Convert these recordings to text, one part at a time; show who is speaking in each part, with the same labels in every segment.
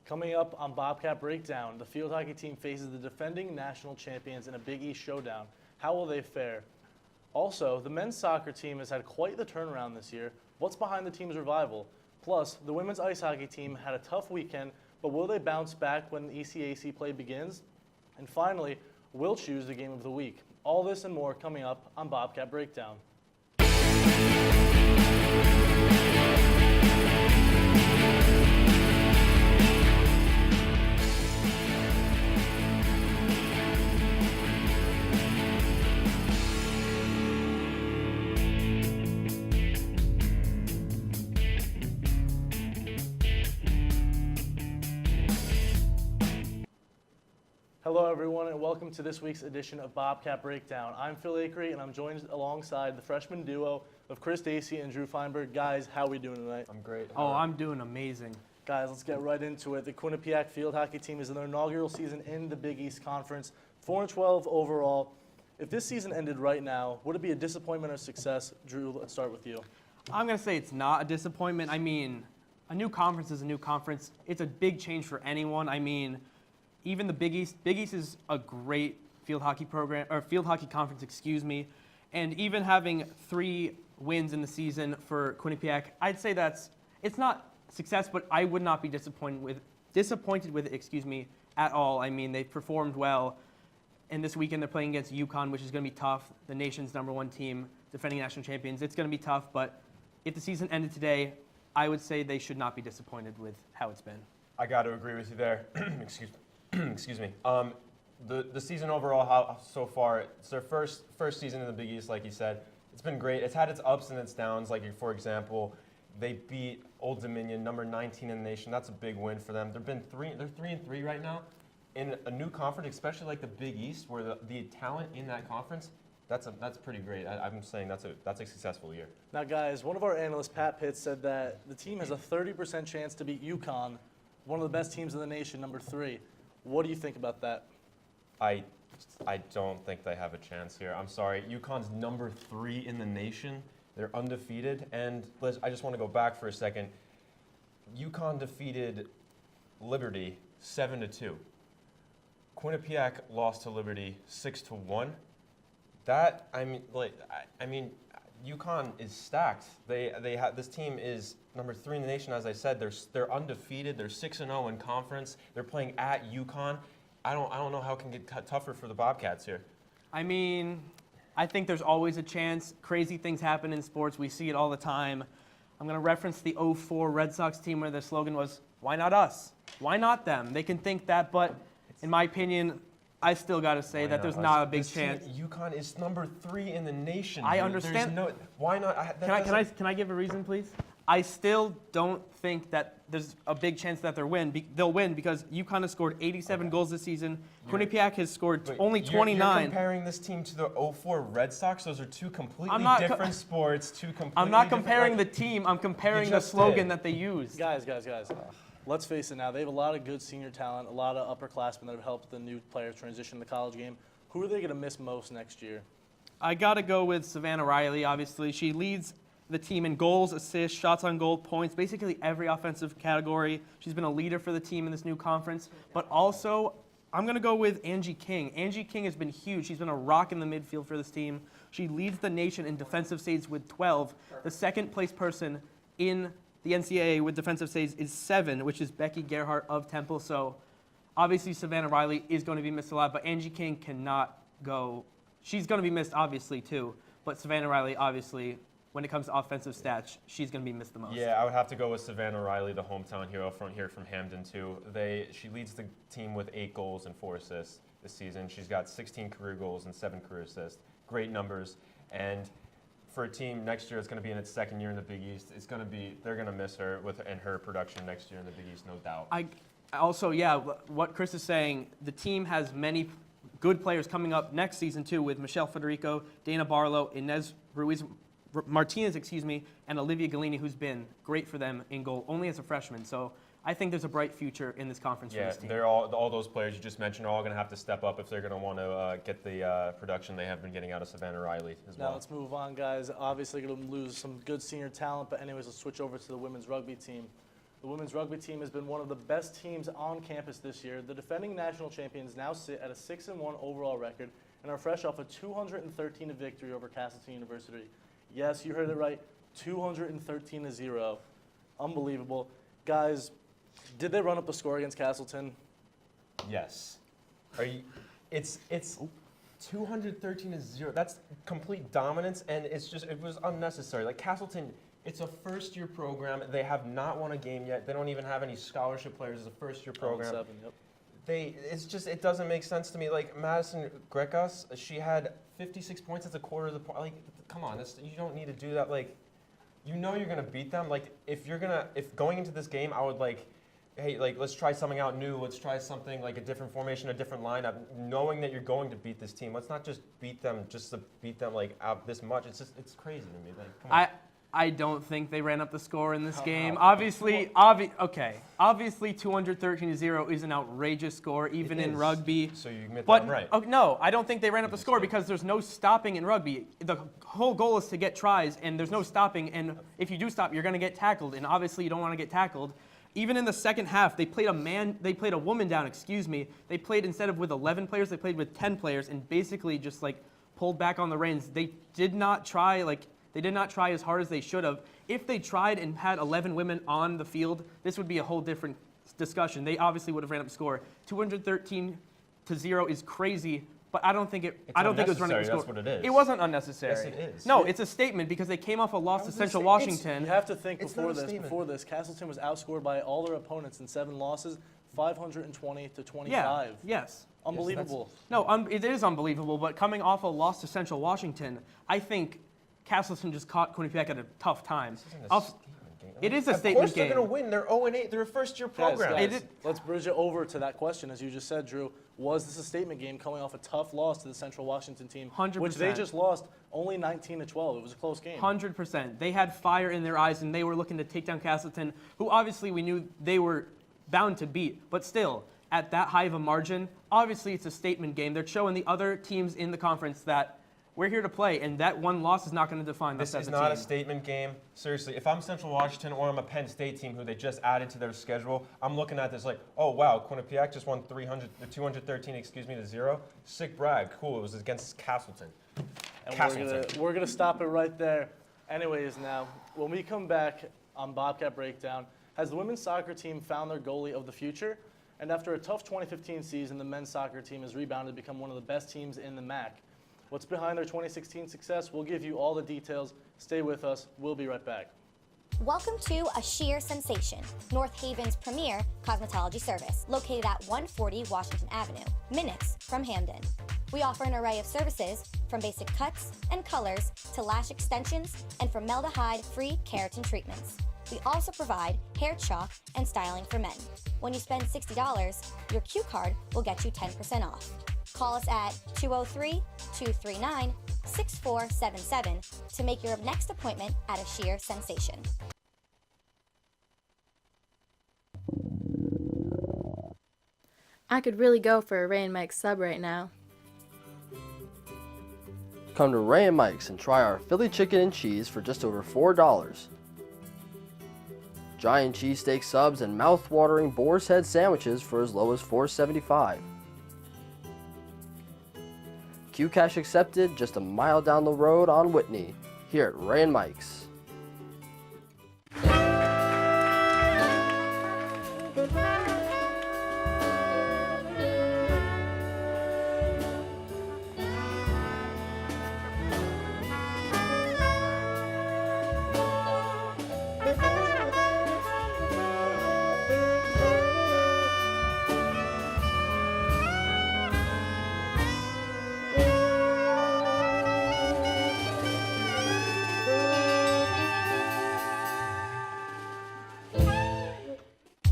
Speaker 1: Coming up on Bobcat Breakdown, the field hockey team faces the defending national champions in a Big East showdown. How will they fare? Also, the men's soccer team has had quite the turnaround this year. What's behind the team's revival? Plus, the women's ice hockey team had a tough weekend, but will they bounce back when the ECAC play begins? And finally, we'll choose the game of the week. All this and more coming up on Bobcat Breakdown. Hello everyone and welcome to this week's edition of Bobcat Breakdown. I'm Phil Akre and I'm joined alongside the freshman duo of Chris Dacey and Drew Feinberg. Guys, how are we doing tonight?
Speaker 2: I'm great.
Speaker 3: I'm doing amazing.
Speaker 1: Guys, let's get right into it. The Quinnipiac field hockey team is in their inaugural season in the Big East Conference, 4-12 overall. If this season ended right now, would it be a disappointment or success? Drew, let's start with you.
Speaker 3: I'm going to say it's not a disappointment. I mean, a new conference is a new conference. It's a big change for anyone. I mean, even the Big East is a great field hockey program, or field hockey conference, and even having 3 wins in the season for Quinnipiac, I'd say it's not success, but I would not be disappointed with it, at all. I mean, they've performed well, and this weekend they're playing against UCONN, which is going to be tough, the nation's #1 team, defending national champions. It's going to be tough, but if the season ended today, I would say they should not be disappointed with how it's been.
Speaker 2: I got to agree with you there. Excuse me. The season overall, so far, it's their first season in the Big East, like you said. It's been great. It's had its ups and its downs. Like, for example, they beat Old Dominion, number 19 in the nation. That's a big win for them. They're 3-3 right now in a new conference, especially like the Big East, where the talent in that conference. That's pretty great. I'm saying that's a successful year.
Speaker 1: Now, guys, one of our analysts, Pat Pitts, said that the team has a 30% chance to beat UConn, one of the best teams in the nation, number 3. What do you think about that?
Speaker 2: I don't think they have a chance here. I'm sorry. UConn's number 3 in the nation. They're undefeated. And Liz, I just want to go back for a second. UConn defeated Liberty 7-2. Quinnipiac lost to Liberty 6-1. UConn is stacked. This team is number 3 in the nation, as I said. They're undefeated. They're 6-0 in conference. They're playing at UConn. I don't know how it can get tougher for the Bobcats here.
Speaker 3: I mean, I think there's always a chance. Crazy things happen in sports. We see it all the time. I'm going to reference the 04 Red Sox team where the slogan was, "Why not us? Why not them?" They can think that, but in my opinion, I still got to say that there's not a big chance.
Speaker 2: UConn is number 3 in the nation.
Speaker 3: I understand.
Speaker 2: Why not?
Speaker 3: Can I give a reason, please? I still don't think that there's a big chance that they'll win because UConn has scored 87 goals this season. Quinnipiac has scored only 29.
Speaker 2: You're comparing this team to the 04 Red Sox? Those are two completely different sports.
Speaker 3: I'm not comparing the team. I'm comparing the slogan that they use.
Speaker 1: Guys. Let's face it now. They have a lot of good senior talent, a lot of upperclassmen that have helped the new players transition to the college game. Who are they going to miss most next year?
Speaker 3: I got to go with Savannah Riley, obviously. She leads the team in goals, assists, shots on goal, points, basically every offensive category. She's been a leader for the team in this new conference. But also, I'm going to go with Angie King. Angie King has been huge. She's been a rock in the midfield for this team. She leads the nation in defensive saves with 12. The second-place person in the NCAA with defensive saves is 7, which is Becky Gerhart of Temple. So obviously Savannah Riley is going to be missed a lot, but Angie King cannot go. She's going to be missed obviously too, but Savannah Riley obviously, when it comes to offensive stats, she's going to be missed the most.
Speaker 2: Yeah, I would have to go with Savannah Riley, the hometown hero from Hamden too. She leads the team with 8 goals and 4 assists this season. She's got 16 career goals and 7 career assists. Great numbers. And for a team next year that's going to be in its 2nd year in the Big East, they're going to miss her and her production next year in the Big East, no doubt.
Speaker 3: What Chris is saying, the team has many good players coming up next season too, with Michelle Federico, Dana Barlow, Inez Martinez, and Olivia Galini, who's been great for them in goal, only as a freshman. So I think there's a bright future in this conference for this team.
Speaker 2: Yeah, all those players you just mentioned are all going to have to step up if they're going to want to get the production they have been getting out of Savannah Riley as well.
Speaker 1: Now let's move on, guys. Obviously going to lose some good senior talent, but anyways, let's switch over to the women's rugby team. The women's rugby team has been one of the best teams on campus this year. The defending national champions now sit at a 6-1 overall record and are fresh off a 213 victory over Castleton University. Yes, you heard it right, 213-0. Unbelievable. Guys, did they run up the score against Castleton?
Speaker 2: Yes. It's 213-0. That's complete dominance, and it was unnecessary. Like Castleton, it's a first-year program. They have not won a game yet. They don't even have any scholarship players. It's a first-year program.
Speaker 1: 7, yep.
Speaker 2: It doesn't make sense to me. Like Madison Grekas, she had 56 points. That's a quarter of the point. Like, come on, you don't need to do that. Like, you know you're gonna beat them. Like, if going into this game, I would hey, let's try something out new. Let's try something like a different formation, a different lineup, knowing that you're going to beat this team. Let's not just beat them just to beat them out this much. It's crazy to me. Like, come on.
Speaker 3: I don't think they ran up the score in this game. Obviously 213-0 is an outrageous score, even in rugby.
Speaker 2: So you admit
Speaker 3: but
Speaker 2: that, right?
Speaker 3: No, I don't think they ran up the score because there's no stopping in rugby. The whole goal is to get tries, and there's no stopping. And if you do stop, you're going to get tackled, and obviously you don't want to get tackled. Even in the second half, they played a woman down. They played instead of with 11 players, they played with 10 players, and basically just pulled back on the reins. They did not try as hard as they should have. If they tried and had 11 women on the field, this would be a whole different discussion. They obviously would have ran up the score. 213-0 is crazy, but I don't think it was running up the score.
Speaker 2: That's what it is.
Speaker 3: It wasn't unnecessary.
Speaker 2: Yes, it is.
Speaker 3: No, it's a statement because they came off a loss to Central Washington.
Speaker 1: You have to think before this, Castleton was outscored by all their opponents in 7 losses, 520-25.
Speaker 3: Yeah, yes.
Speaker 1: Unbelievable.
Speaker 3: It is unbelievable, but coming off a loss to Central Washington, I think Castleton just caught Quinnipiac at a tough time. It is a statement game.
Speaker 2: Of course they're going to win. They're 0-8. They're a first-year program.
Speaker 1: Guys, let's bridge it over to that question, as you just said, Drew. Was this a statement game coming off a tough loss to the Central Washington team,
Speaker 3: 100%.
Speaker 1: which they just lost only 19-12? It was a close game.
Speaker 3: 100%. They had fire in their eyes, and they were looking to take down Castleton, who obviously we knew they were bound to beat. But still, at that high of a margin, obviously it's a statement game. They're showing the other teams in the conference that we're here to play, and that one loss is not going to define us as a team.
Speaker 2: This is not a statement game. Seriously, if I'm Central Washington or I'm a Penn State team who they just added to their schedule, I'm looking at this like, oh, wow, Quinnipiac just won 213-0. Sick brag. Cool, it was against Castleton.
Speaker 1: And we're gonna stop it right there. Anyways, now, when we come back on Bobcat Breakdown, has the women's soccer team found their goalie of the future? And after a tough 2015 season, the men's soccer team has rebounded to become one of the best teams in the MAC. What's behind their 2016 success? We'll give you all the details. Stay with us. We'll be right back.
Speaker 4: Welcome to A Sheer Sensation, North Haven's premier cosmetology service, located at 140 Washington Avenue, minutes from Hamden. We offer an array of services from basic cuts and colors to lash extensions and formaldehyde-free keratin treatments. We also provide hair chalk and styling for men. When you spend $60, your Q card will get you 10% off. Call us at 203-239-6477 to make your next appointment at A Sheer Sensation.
Speaker 5: I could really go for a Ray and Mike's sub right now.
Speaker 6: Come to Ray and Mike's and try our Philly chicken and cheese for just over $4. Giant cheesesteak subs and mouth-watering boar's head sandwiches for as low as $4.75. Q Cash accepted just a mile down the road on Whitney, here at Ray and Mike's.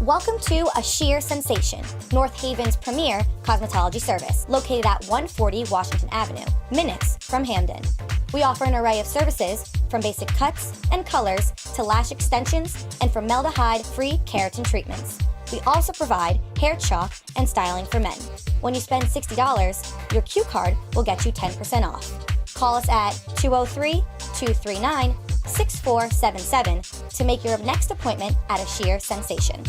Speaker 4: Welcome to A Sheer Sensation, North Haven's premier cosmetology service, located at 140 Washington Avenue, minutes from Hamden. We offer an array of services from basic cuts and colors to lash extensions and formaldehyde-free keratin treatments. We also provide hair chalk and styling for men. When you spend $60, your Q card will get you 10% off. Call us at 203-239-6477 6477 to make your next appointment at a sheer sensation.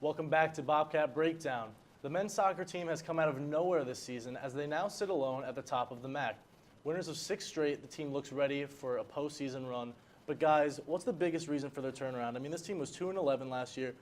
Speaker 1: Welcome back to Bobcat Breakdown. The men's soccer team has come out of nowhere this season as they now sit alone at the top of the MAC. Winners of 6 straight, the team looks ready for a postseason run. But guys, what's the biggest reason for their turnaround? I mean, this team was 2-11 last year,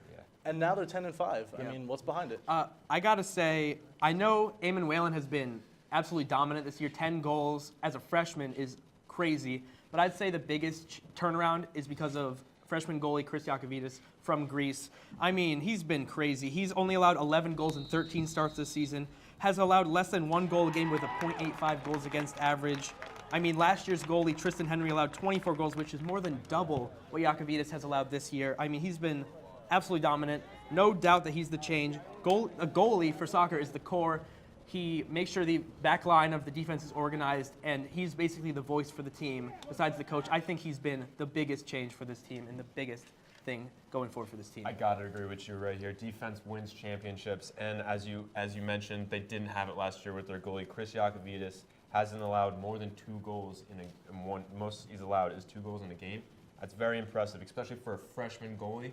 Speaker 1: and now they're 10-5. I mean, what's behind it?
Speaker 3: I gotta say, I know Eamon Whalen has been absolutely dominant this year. 10 goals as a freshman is crazy, but I'd say the biggest turnaround is because of freshman goalie Chris Yakovidis from Greece. I mean, he's been crazy. He's only allowed 11 goals in 13 starts this season, has allowed less than 1 goal a game with a .85 goals against average. I mean, last year's goalie, Tristan Henry, allowed 24 goals, which is more than double what Yakovidis has allowed this year. I mean, he's been absolutely dominant. No doubt that he's the change. A goalie for soccer is the core. He makes sure the back line of the defense is organized, and he's basically the voice for the team. Besides the coach, I think he's been the biggest change for this team and the biggest thing going forward for this team.
Speaker 2: I gotta agree with you right here. Defense wins championships, and as you mentioned, they didn't have it last year with their goalie. Chris Yakovidis hasn't allowed more than 2 goals in one. Most he's allowed is 2 goals in a game. That's very impressive, especially for a freshman goalie.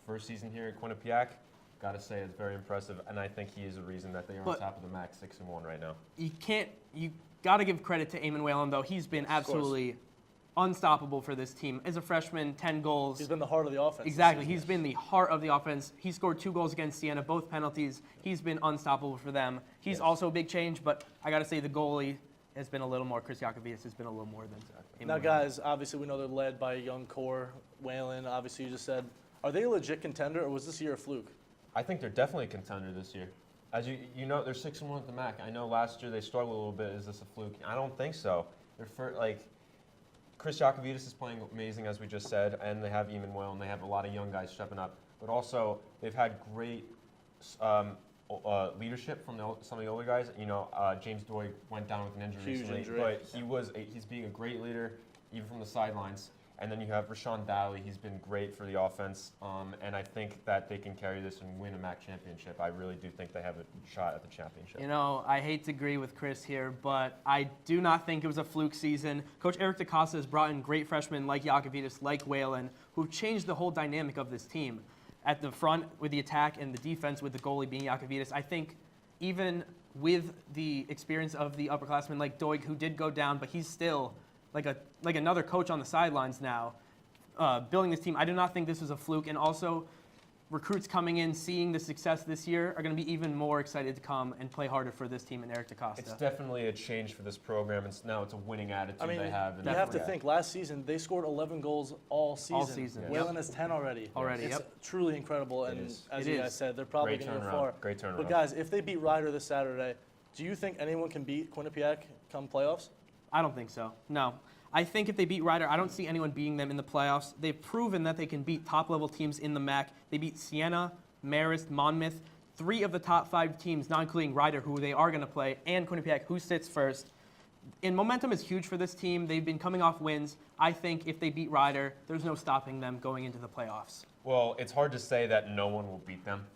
Speaker 2: First season here at Quinnipiac. Gotta say, it's very impressive, and I think he is the reason that they are on top of the MAC 6-1 right now.
Speaker 3: You gotta give credit to Eamon Whalen, though. He's been absolutely unstoppable for this team. As a freshman, 10 goals.
Speaker 1: He's been the heart of the offense.
Speaker 3: Exactly. He's been the heart of the offense. He scored 2 goals against Siena, both penalties. He's been unstoppable for them. He's also a big change, but I gotta say the goalie has been a little more. Chris Yakovidis has been a little more than Eamon
Speaker 1: Now,
Speaker 3: Whalen.
Speaker 1: guys, obviously we know they're led by a young core. Whalen, obviously you just said, are they a legit contender, or was this year a fluke?
Speaker 2: I think they're definitely a contender this year. As you know, they're 6-1 at the MAC. I know last year they struggled a little bit. Is this a fluke? I don't think so. Chris Yakovidis is playing amazing, as we just said, and they have Eamon Whalen. They have a lot of young guys stepping up, but also they've had great leadership from some of the older guys. You know, James Doig went down with an injury
Speaker 1: Huge
Speaker 2: recently,
Speaker 1: injury.
Speaker 2: but he's being a great leader, even from the sidelines. And then you have Rashawn Daly. He's been great for the offense, and I think that they can carry this and win a MAC championship. I really do think they have a shot at the championship.
Speaker 3: You know, I hate to agree with Chris here, but I do not think it was a fluke season. Coach Eric DaCosta has brought in great freshmen like Yakovidis, like Whalen, who've changed the whole dynamic of this team. At the front with the attack and the defense with the goalie being Yakovidis, I think even with the experience of the upperclassmen like Doig, who did go down, but he's still like another coach on the sidelines now, building this team. I do not think this was a fluke, and also recruits coming in, seeing the success this year, are going to be even more excited to come and play harder for this team and Eric DaCosta.
Speaker 2: It's definitely a change for this program, and now it's a winning attitude they have.
Speaker 1: You have to think, last season they scored 11 goals all season.
Speaker 3: All season.
Speaker 1: Whalen has 10 already. It's truly incredible, and as you guys said, they're probably going to go far.
Speaker 2: Great turnaround.
Speaker 1: But guys, if they beat Ryder this Saturday, do you think anyone can beat Quinnipiac come playoffs?
Speaker 3: I don't think so. No. I think if they beat Ryder, I don't see anyone beating them in the playoffs. They've proven that they can beat top-level teams in the MAC. They beat Siena, Marist, Monmouth, 3 of the top 5 teams, not including Ryder, who they are going to play, and Quinnipiac, who sits first. And momentum is huge for this team. They've been coming off wins. I think if they beat Ryder, there's no stopping them going into the playoffs.
Speaker 2: Well, it's hard to say that no one will beat them,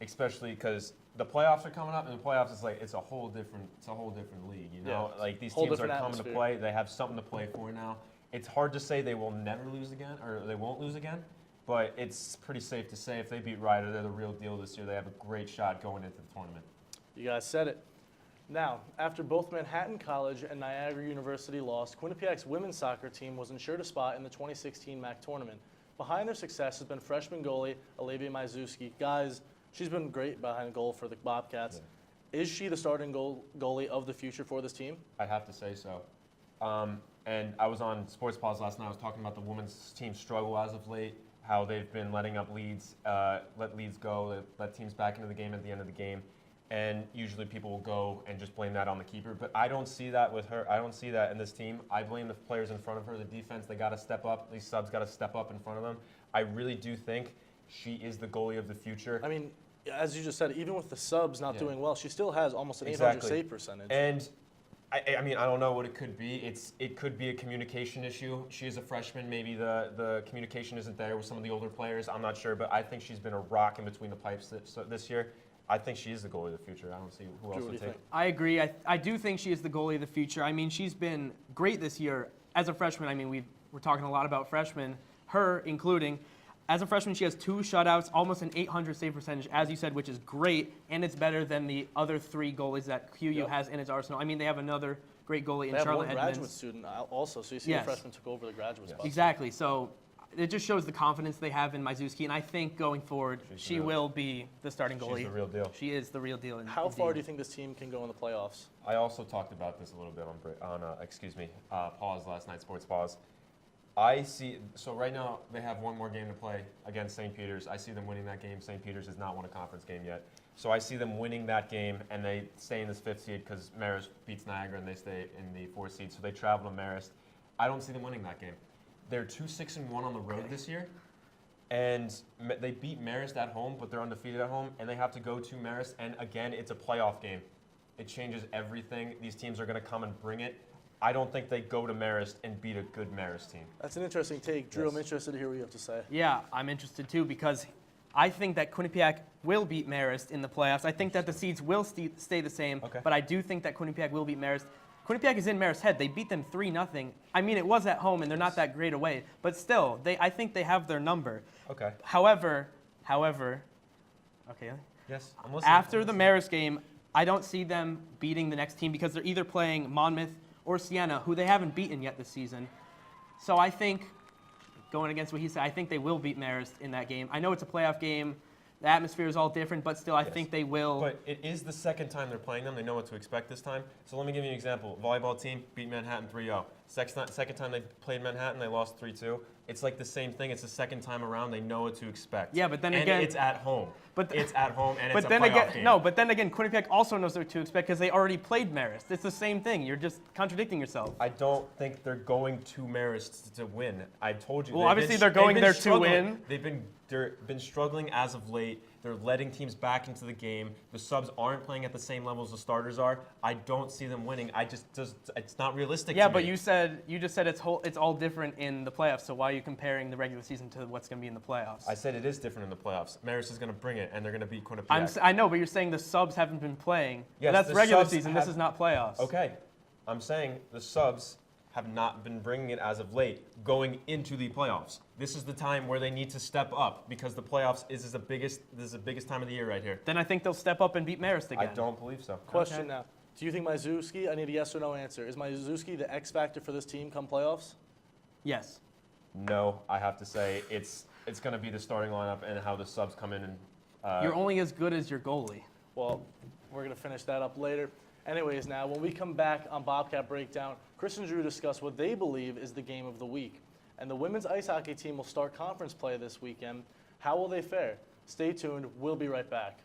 Speaker 2: especially because the playoffs are coming up, and the playoffs is it's a whole different league. You know, like these teams are coming to play. They have something to play for now. It's hard to say they will never lose again, or they won't lose again. But it's pretty safe to say if they beat Ryder, they're the real deal this year. They have a great shot going into the tournament.
Speaker 1: You guys said it. Now, after both Manhattan College and Niagara University lost, Quinnipiac's women's soccer team was ensured a spot in the 2016 MAC tournament. Behind their success has been freshman goalie Olivia Majewski. Guys, she's been great behind goal for the Bobcats. Yeah. Is she the starting goalie of the future for this team?
Speaker 2: I'd have to say so. And I was on Sports Pause last night. I was talking about the women's team struggle as of late, how they've been letting up leads, let leads go, let teams back into the game at the end of the game. And usually people will go and just blame that on the keeper. But I don't see that with her. I don't see that in this team. I blame the players in front of her, the defense. They got to step up. These subs got to step up in front of them. I really do think she is the goalie of the future.
Speaker 1: I mean, as you just said, even with the subs not doing well, she still has almost an 800 save percentage.
Speaker 2: And I mean, I don't know what it could be. It could be a communication issue. She is a freshman. Maybe the communication isn't there with some of the older players. I'm not sure, but I think she's been a rock in between the pipes this year. I think she is the goalie of the future. I don't see who else would take it.
Speaker 3: I agree. I do think she is the goalie of the future. I mean, she's been great this year. as a freshman, I mean, we're talking a lot about freshmen, her including. As a freshman, she has 2 shutouts, almost an .800 save percentage, as you said, which is great, and it's better than the other 3 goalies that QU has in its arsenal. I mean, they have another great goalie in
Speaker 1: They have
Speaker 3: Charlotte
Speaker 1: one graduate
Speaker 3: Edmonds.
Speaker 1: student also, so you see
Speaker 3: Yes.
Speaker 1: the freshman took over the graduate spot.
Speaker 3: Exactly. So it just shows the confidence they have in Majewski, and I think going forward, she will be the starting goalie.
Speaker 2: She's the real deal.
Speaker 3: She is the real deal.
Speaker 1: How far do you think this team can go in the playoffs?
Speaker 2: I also talked about this a little bit on pause last night, Sports Pause. I see, so right now they have one more game to play against St. Peter's. I see them winning that game. St. Peter's has not won a conference game yet. So I see them winning that game, and they stay in this 5th seed because Marist beats Niagara and they stay in the 4th seed. So they travel to Marist. I don't see them winning that game. They're 2-6-1 on the road this year, and they beat Marist at home, but they're undefeated at home, and they have to go to Marist. And again, it's a playoff game. It changes everything. These teams are going to come and bring it. I don't think they go to Marist and beat a good Marist team.
Speaker 1: That's an interesting take. Drew,
Speaker 2: Yes.
Speaker 1: I'm interested to hear what you have to say.
Speaker 3: Yeah, I'm interested too because I think that Quinnipiac will beat Marist in the playoffs. I think that the seeds will stay the same,
Speaker 2: Okay.
Speaker 3: but I do think that Quinnipiac will beat Marist. Quinnipiac is in Marist's head. They beat them 3-0. I mean, it was at home, and they're not that great away, but still, I think they have their number.
Speaker 2: Okay.
Speaker 3: However, okay.
Speaker 2: Yes, I'm listening.
Speaker 3: After the Marist game, I don't see them beating the next team because they're either playing Monmouth or Siena, who they haven't beaten yet this season. So I think, going against what he said, I think they will beat Marist in that game. I know it's a playoff game. The atmosphere is all different, but still, I
Speaker 2: Yes.
Speaker 3: think they will.
Speaker 2: But it is the second time they're playing them. They know what to expect this time. So let me give you an example. Volleyball team beat Manhattan 3-0. Second time they played Manhattan, they lost 3-2. It's like the same thing. It's the second time around. They know what to expect.
Speaker 3: Yeah, but then
Speaker 2: and
Speaker 3: again-
Speaker 2: it's at home.
Speaker 3: But
Speaker 2: it's at home, and
Speaker 3: But
Speaker 2: it's a
Speaker 3: then
Speaker 2: playoff
Speaker 3: again,
Speaker 2: game.
Speaker 3: no. But then again, Quinnipiac also knows what to expect because they already played Marist. It's the same thing. You're just contradicting yourself.
Speaker 2: I don't think they're going to Marist to win. I told you.
Speaker 3: Well,
Speaker 2: they've
Speaker 3: obviously
Speaker 2: been-
Speaker 3: they're going
Speaker 2: they've been
Speaker 3: there to
Speaker 2: struggling.
Speaker 3: win.
Speaker 2: They're been struggling as of late. They're letting teams back into the game. The subs aren't playing at the same level as the starters are. I don't see them winning. It's not realistic.
Speaker 3: Yeah,
Speaker 2: to
Speaker 3: but
Speaker 2: me.
Speaker 3: you just said it's all different in the playoffs. So why are you comparing the regular season to what's going to be in the playoffs?
Speaker 2: I said it is different in the playoffs. Marist is going to bring it, and they're going to beat Quinnipiac.
Speaker 3: I know, but you're saying the subs haven't been playing.
Speaker 2: Yes,
Speaker 3: That's
Speaker 2: the
Speaker 3: regular
Speaker 2: subs
Speaker 3: season.
Speaker 2: have-
Speaker 3: This is not playoffs.
Speaker 2: Okay, I'm saying the subs have not been bringing it as of late going into the playoffs. This is the time where they need to step up because the playoffs is the biggest time of the year right here.
Speaker 3: Then I think they'll step up and beat Marist again.
Speaker 2: I don't believe so.
Speaker 1: Question
Speaker 3: Okay.
Speaker 1: now. Do you think Majewski, I need a yes or no answer, is Majewski the X factor for this team come playoffs?
Speaker 3: Yes.
Speaker 2: No, I have to say it's going to be the starting lineup and how the subs come in and
Speaker 3: You're only as good as your goalie.
Speaker 1: Well, we're going to finish that up later. Anyways, now, when we come back on Bobcat Breakdown, Chris and Drew discuss what they believe is the game of the week. And the women's ice hockey team will start conference play this weekend. How will they fare? Stay tuned. We'll be right back.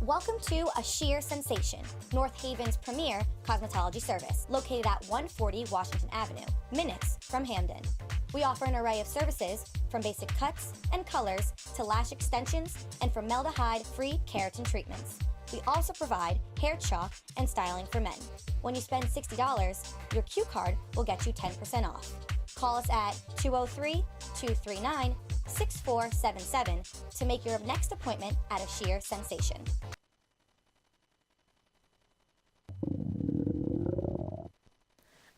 Speaker 4: Welcome to A Sheer Sensation, North Haven's premier cosmetology service, located at 140 Washington Avenue, minutes from Hamden. We offer an array of services from basic cuts and colors to lash extensions and formaldehyde-free keratin treatments. We also provide hair chalk and styling for men. When you spend $60, your Q card will get you 10% off. Call us at 203-239-6477 to make your next appointment at A Sheer Sensation.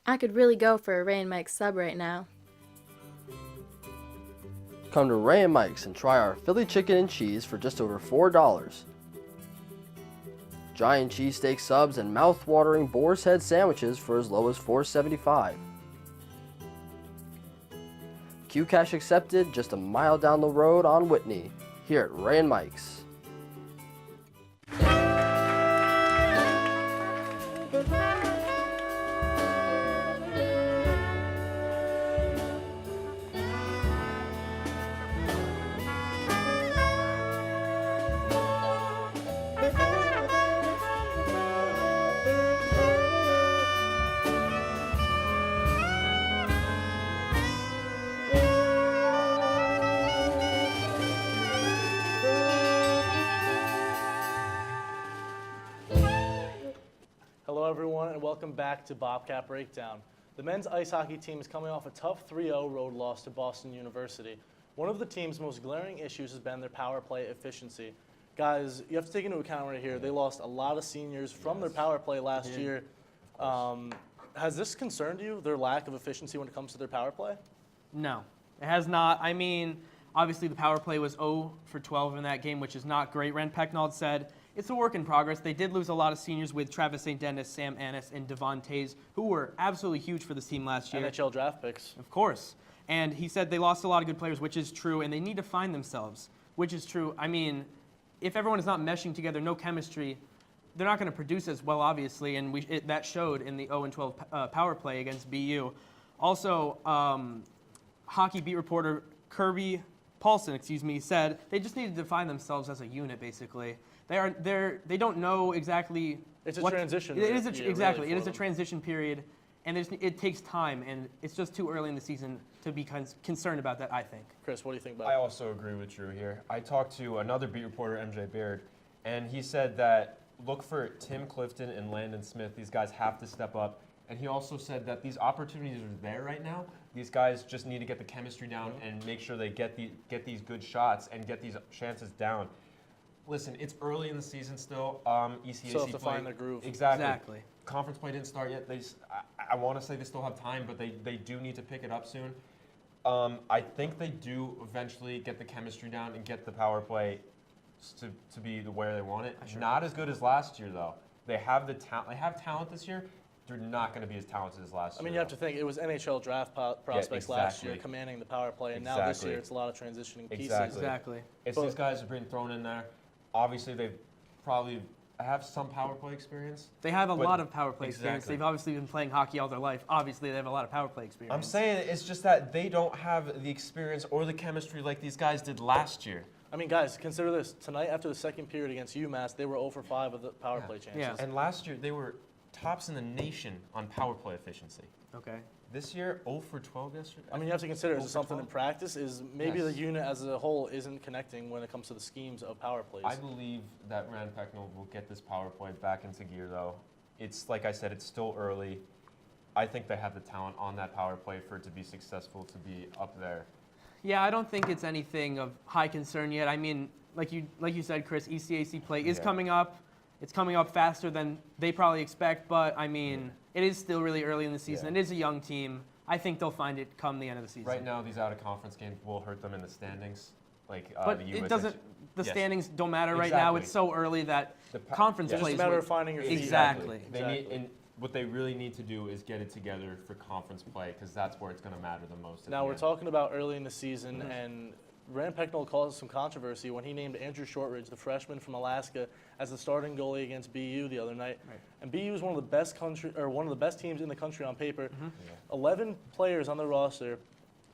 Speaker 5: I could really go for a Ray and Mike sub right now.
Speaker 6: Come to Ray and Mike's and try our Philly chicken and cheese for just over $4. Giant cheesesteak subs and mouth-watering boar's head sandwiches for as low as $4.75. Qcash accepted just a mile down the road on Whitney, here at Ray and Mike's.
Speaker 1: welcome back to Bobcat Breakdown. The men's ice hockey team is coming off a tough 3-0 road loss to Boston University. One of the team's most glaring issues has been their power play efficiency. Guys, you have to take into account right here, they lost a lot of seniors from their power play last year. Has this concerned you, their lack of efficiency when it comes to their power play?
Speaker 3: No, it has not. I mean, obviously the power play was 0 for 12 in that game, which is not great. Ren Pecknold said it's a work in progress. They did lose a lot of seniors with Travis St. Denis, Sam Annis, and Devon Tays, who were absolutely huge for this team last year.
Speaker 1: NHL draft picks.
Speaker 3: Of course. And he said they lost a lot of good players, which is true, and they need to find themselves, which is true. I mean, if everyone is not meshing together, no chemistry, they're not going to produce as well, obviously, and that showed in the 0-12 power play against BU. Also, hockey beat reporter Kirby Paulson, said they just needed to find themselves as a unit, basically. They don't know exactly.
Speaker 1: It's a transition.
Speaker 3: It is exactly.
Speaker 1: Really
Speaker 3: it is a transition period, and it takes time, and it's just too early in the season to be concerned about that, I think.
Speaker 1: Chris, what do you think about
Speaker 2: I also agree with Drew here. I talked to another beat reporter, MJ Baird, and he said that look for Tim Clifton and Landon Smith. These guys have to step up. And he also said that these opportunities are there right now. These guys just need to get the chemistry down and make sure they get these good shots and get these chances down. Listen, it's early in the season still. ECAC
Speaker 1: So have to
Speaker 2: play,
Speaker 1: find their groove.
Speaker 3: Exactly.
Speaker 2: Conference play didn't start yet. I want to say they still have time, but they do need to pick it up soon. I think they do eventually get the chemistry down and get the power play to be where they want it. Not as good as last year, though. They have the talent. They have talent this year. They're not going to be as talented as last year.
Speaker 1: I mean, you have to think, it was NHL draft prospects last year commanding the power play, and now this year it's a lot of transitioning pieces.
Speaker 3: Exactly.
Speaker 2: These guys have been thrown in there. Obviously, they probably have some power play experience.
Speaker 3: They have a lot of power play experience. They've obviously been playing hockey all their life. Obviously, they have a lot of power play experience.
Speaker 2: I'm saying it's just that they don't have the experience or the chemistry like these guys did last year.
Speaker 1: I mean, guys, consider this. Tonight, after the second period against UMass, they were 0 for 5 with the power play chances.
Speaker 3: Yeah.
Speaker 2: And last year, they were tops in the nation on power play efficiency.
Speaker 3: Okay.
Speaker 2: This year, 0 for 12 yesterday.
Speaker 1: I mean, you have to consider, is it something in practice? Is maybe the
Speaker 2: Yes.
Speaker 1: unit as a whole isn't connecting when it comes to the schemes of power plays?
Speaker 2: I believe that Rand Pecknold will get this power play back into gear, though. It's, like I said, it's still early. I think they have the talent on that power play for it to be successful, to be up there.
Speaker 3: Yeah, I don't think it's anything of high concern yet. I mean, like you said, Chris, ECAC play is coming up. It's coming up faster than they probably expect, but I mean, it is still really early in the season.
Speaker 2: Yeah.
Speaker 3: It is a young team. I think they'll find it come the end of the season.
Speaker 2: Right now, these out-of-conference games will hurt them in the standings. Like
Speaker 3: But
Speaker 2: the
Speaker 3: it doesn't. The
Speaker 2: Yes.
Speaker 3: standings don't matter right now.
Speaker 2: Exactly.
Speaker 3: It's so early that conference
Speaker 1: It's
Speaker 3: plays.
Speaker 1: just a matter
Speaker 3: would-
Speaker 1: of finding your feet.
Speaker 3: Exactly.
Speaker 2: They need, and what they really need to do is get it together for conference play, because that's where it's going to matter the most. at
Speaker 1: Now,
Speaker 2: the
Speaker 1: we're
Speaker 2: end.
Speaker 1: talking about early in the season, and Rand Pecknold caused some controversy when he named Andrew Shortridge, the freshman from Alaska, as the starting goalie against BU the other night.
Speaker 3: Right.
Speaker 1: And BU is one of the best teams in the country on paper. 11 players on the roster,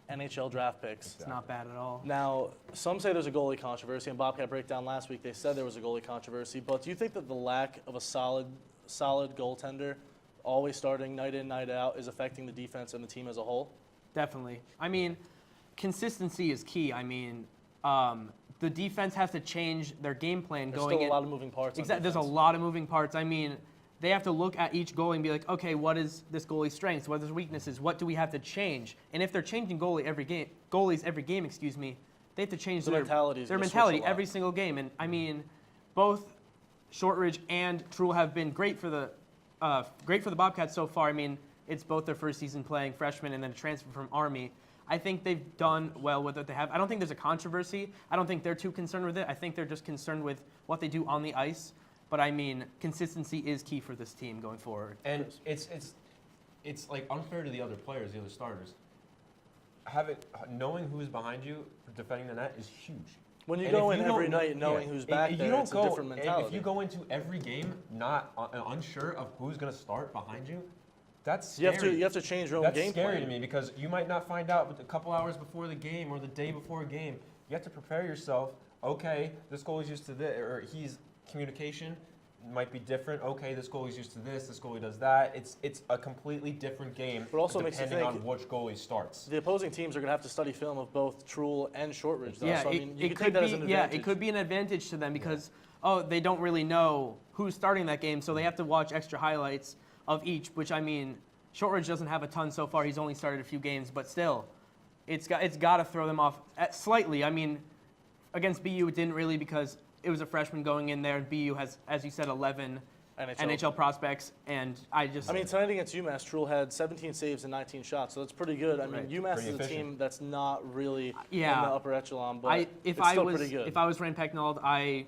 Speaker 1: NHL draft picks.
Speaker 3: It's not bad at all.
Speaker 1: Now, some say there's a goalie controversy. In Bobcat Breakdown last week, they said there was a goalie controversy. But do you think that the lack of a solid goaltender, always starting night in, night out, is affecting the defense and the team as a whole?
Speaker 3: Definitely. I mean, consistency is key. I mean, the defense has to change their game plan
Speaker 1: There's
Speaker 3: going
Speaker 1: still
Speaker 3: in.
Speaker 1: a lot of moving parts. on
Speaker 3: There's a
Speaker 1: defense.
Speaker 3: lot of moving parts. I mean, they have to look at each goalie and be like, okay, what is this goalie's strengths? What are his weaknesses? What do we have to change? And if they're changing goalies every game, they have to change
Speaker 1: The
Speaker 3: their
Speaker 1: mentality's
Speaker 3: their
Speaker 1: gonna switch
Speaker 3: mentality
Speaker 1: a lot.
Speaker 3: every single game. And I mean, both Shortridge and Truel have been great for the Bobcats so far. I mean, it's both their first season playing freshman and then a transfer from Army. I think they've done well with what they have. I don't think there's a controversy. I don't think they're too concerned with it. I think they're just concerned with what they do on the ice. But I mean, consistency is key for this team going forward.
Speaker 2: And it's like unfair to the other players, the other starters. Knowing who's behind you defending the net is huge.
Speaker 1: When you
Speaker 2: And
Speaker 1: go
Speaker 2: if
Speaker 1: in
Speaker 2: you
Speaker 1: every
Speaker 2: don't-
Speaker 1: night knowing who's back
Speaker 2: you
Speaker 1: there,
Speaker 2: don't
Speaker 1: it's
Speaker 2: go,
Speaker 1: a different
Speaker 2: and
Speaker 1: mentality.
Speaker 2: if you go into every game not unsure of who's going to start behind you, that's
Speaker 1: you
Speaker 2: scary.
Speaker 1: have to change your own
Speaker 2: That's
Speaker 1: game
Speaker 2: scary
Speaker 1: plan.
Speaker 2: to me, because you might not find out a couple hours before the game or the day before a game. You have to prepare yourself. Okay, this goalie's used to this, or communication might be different. Okay, this goalie's used to this goalie does that. It's a completely different game,
Speaker 1: But also makes you
Speaker 2: depending
Speaker 1: think-
Speaker 2: on which goalie starts.
Speaker 1: The opposing teams are going to have to study film of both Truel and Shortridge, though.
Speaker 3: Yeah,
Speaker 1: so, I mean, you
Speaker 3: it
Speaker 1: could
Speaker 3: could
Speaker 1: take that
Speaker 3: be.
Speaker 1: as an
Speaker 3: Yeah,
Speaker 1: advantage.
Speaker 3: it could be an advantage to them because they don't really know who's starting that game, so they have to watch extra highlights. of each, which I mean, Shortridge doesn't have a ton so far. He's only started a few games, but still, it's got to throw them off slightly. I mean, against BU it didn't really because it was a freshman going in there, and BU has, as you said, 11 NHL prospects, and I mean,
Speaker 1: tonight against UMass, Truhl had 17 saves and 19 shots, so that's pretty good. I mean, UMass is a team that's not really in the upper echelon, but it's still pretty good.
Speaker 3: If I was Rand Pecknold, I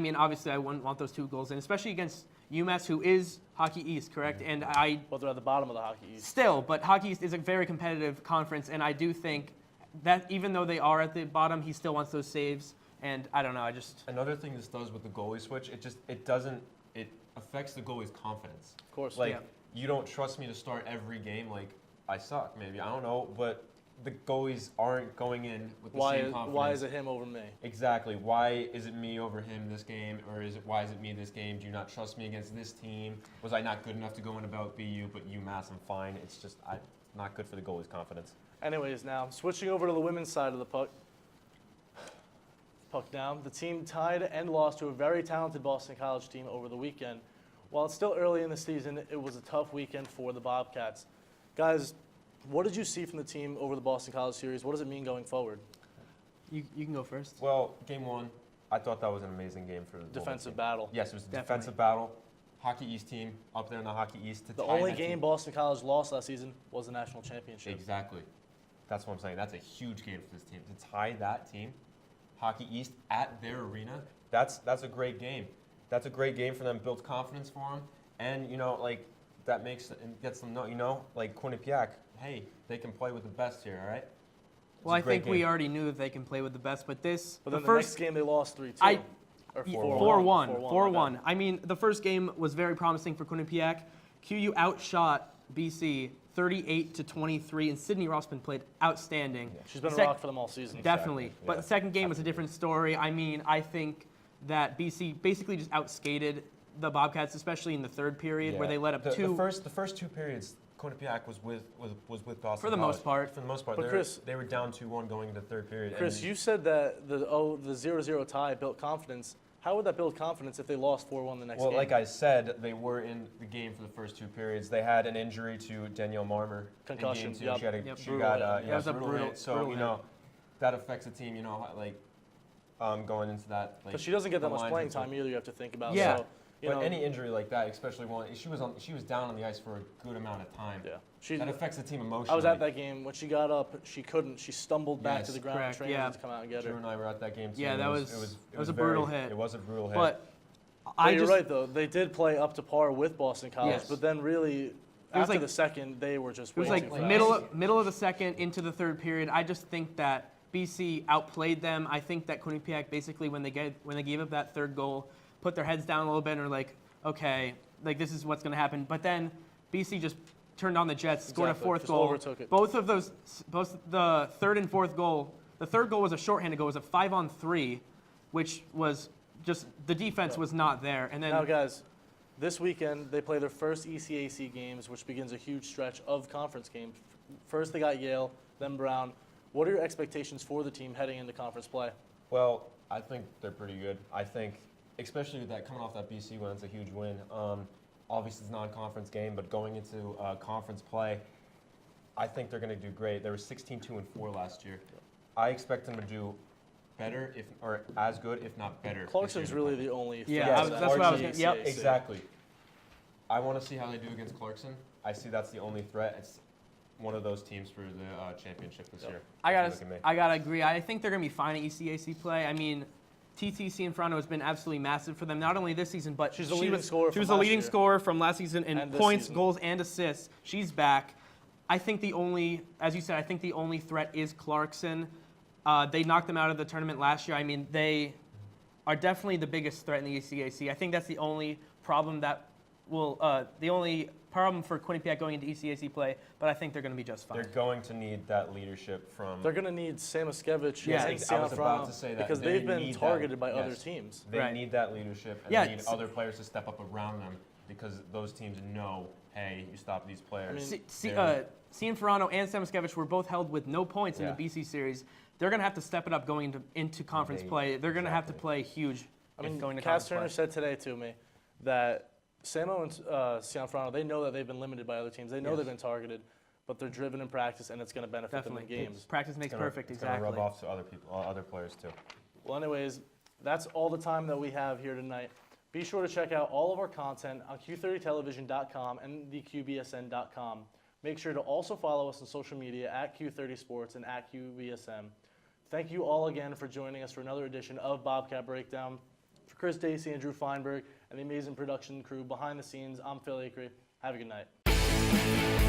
Speaker 3: mean, obviously I wouldn't want those 2 goals in, especially against UMass, who is Hockey East, correct? And
Speaker 1: Well, they're at the bottom of the Hockey East.
Speaker 3: Still, but Hockey East is a very competitive conference, and I do think that even though they are at the bottom, he still wants those saves, and I don't know,
Speaker 2: Another thing this does with the goalie switch, it affects the goalie's confidence.
Speaker 1: Of course.
Speaker 2: Like, you don't trust me to start every game. Like, I suck, maybe. I don't know. But the goalies aren't going in with the same confidence.
Speaker 1: Why is it him over me?
Speaker 2: Exactly. Why is it me over him this game? Or why is it me this game? Do you not trust me against this team? Was I not good enough to go in about BU, but UMass, I'm fine? It's just not good for the goalie's confidence.
Speaker 1: Anyways, now, switching over to the women's side of the puck. Puck down. The team tied and lost to a very talented Boston College team over the weekend. While it's still early in the season, it was a tough weekend for the Bobcats. Guys, what did you see from the team over the Boston College series? What does it mean going forward?
Speaker 3: You can go first.
Speaker 2: Well, game 1, I thought that was an amazing game for the
Speaker 1: defensive battle.
Speaker 2: Yes, it was a defensive battle. Hockey East team up there in the Hockey East.
Speaker 1: The only game Boston College lost last season was the national championship.
Speaker 2: Exactly. That's what I'm saying. That's a huge game for this team. To tie that team, Hockey East, at their arena, that's a great game. That's a great game for them. Builds confidence for them, and that gets them know, like Quinnipiac. Hey, they can play with the best here. All right.
Speaker 3: Well, I think we already knew that they can play with the best, but
Speaker 1: then the next game they lost 3-2. Or
Speaker 3: 4-1.
Speaker 1: 4-1.
Speaker 3: Okay. I mean, the first game was very promising for Quinnipiac. QU outshot BC 38-23, and Sydney Rossman played outstanding.
Speaker 1: Yeah. She's been a rock for them all season.
Speaker 3: Definitely.
Speaker 2: Exactly.
Speaker 3: But the second game was a different story. I mean, I think that BC basically just outskated the Bobcats, especially in the third period, where they led up
Speaker 2: the first 2 periods, Quinnipiac was with Boston
Speaker 3: for the
Speaker 2: College.
Speaker 3: most part.
Speaker 2: For the most part,
Speaker 1: but Chris,
Speaker 2: they were down 2-1 going into the third period.
Speaker 1: Chris, you said that the 0-0 tie built confidence. How would that build confidence if they lost 4-1 the next game?
Speaker 2: Well, like I said, they were in the game for the first 2 periods. They had an injury to Danielle Marmer.
Speaker 1: Concussion.
Speaker 2: In game 2.
Speaker 1: Yep.
Speaker 2: She got
Speaker 3: it was a brutal hit.
Speaker 2: So that affects the team. Going into that.
Speaker 1: Because she doesn't get that much playing time either. You have to think about.
Speaker 3: Yeah.
Speaker 1: So,
Speaker 2: but any injury like that, especially one, she was down on the ice for a good amount of time.
Speaker 1: Yeah.
Speaker 2: That affects the team emotionally.
Speaker 1: I was at that game. When she got up, she couldn't. She stumbled back to the ground.
Speaker 3: Correct,
Speaker 1: Trainers had to come out and get her.
Speaker 2: Drew and I were at that game too.
Speaker 3: Yeah, it was a brutal hit.
Speaker 2: It was a brutal hit.
Speaker 3: But
Speaker 1: you're right, though. They did play up to par with Boston College,
Speaker 3: Yes.
Speaker 1: but then really, after the second, they were just
Speaker 3: it was
Speaker 1: way
Speaker 3: like
Speaker 1: too fast.
Speaker 3: middle of the second into the third period. I just think that BC outplayed them. I think that Quinnipiac basically, when they gave up that third goal, put their heads down a little bit and were like, okay, like this is what's going to happen. But then BC just turned on the Jets, scored a fourth
Speaker 1: just
Speaker 3: goal.
Speaker 1: overtook it.
Speaker 3: Both the third and fourth goal. The third goal was a shorthanded goal. It was a 5-on-3, which was just the defense was not there. And then
Speaker 1: Now, guys, this weekend they play their first ECAC games, which begins a huge stretch of conference games. First they got Yale, then Brown. What are your expectations for the team heading into conference play?
Speaker 2: Well, I think they're pretty good. I think, especially with that coming off that BC win, it's a huge win. Obviously, it's a non-conference game, but going into conference play, I think they're going to do great. They were 16-2-4 last year. I expect them to do better, or as good, if not better.
Speaker 1: Clarkson's really the only.
Speaker 3: that's what I was going to. Yep,
Speaker 2: exactly. I want to see how they do against Clarkson. I see that's the only threat. It's one of those teams for the championship this year.
Speaker 3: I gotta agree. I think they're gonna be fine at ECAC play. I mean, TTC Cianfrano has been absolutely massive for them, not only this season, but
Speaker 1: she's the leading scorer.
Speaker 3: She was the leading scorer from last season in points, goals, and assists. She's back. I think as you said, I think the only threat is Clarkson. They knocked them out of the tournament last year. I mean, they are definitely the biggest threat in the ECAC. I think that's the only problem for Quinnipiac going into ECAC play, but I think they're going to be just fine.
Speaker 2: They're going to need that leadership from.
Speaker 1: They're going to need Samoskevich
Speaker 3: Yeah,
Speaker 1: and
Speaker 2: I was about to say that.
Speaker 1: because they've been targeted by other teams.
Speaker 2: They need that leadership, and they need other players to step up around them because those teams know, hey, you stop these players.
Speaker 3: Cianfrano and Samoskevich were both held with no points in the BC series. They're going to have to step it up going into conference play. They're going to have to play huge.
Speaker 1: I mean,
Speaker 3: going to
Speaker 1: Cass
Speaker 3: conference
Speaker 1: Turner
Speaker 3: play.
Speaker 1: said today to me that Samo and Cianfrano, they know that they've been limited by other teams. They know
Speaker 3: Yes.
Speaker 1: they've been targeted, but they're driven in practice, and it's going to benefit them
Speaker 3: Definitely.
Speaker 1: in games.
Speaker 3: Practice makes perfect,
Speaker 2: It's
Speaker 3: exactly.
Speaker 2: gonna rub off to other people, other players too.
Speaker 1: Well, anyways, that's all the time that we have here tonight. Be sure to check out all of our content on Q30television.com and the QBSN.com. Make sure to also follow us on social media at Q30 Sports and at QBSN. Thank you all again for joining us for another edition of Bobcat Breakdown. For Chris, Dacey, and Drew Feinberg, and the amazing production crew behind the scenes, I'm Phil Akre. Have a good night.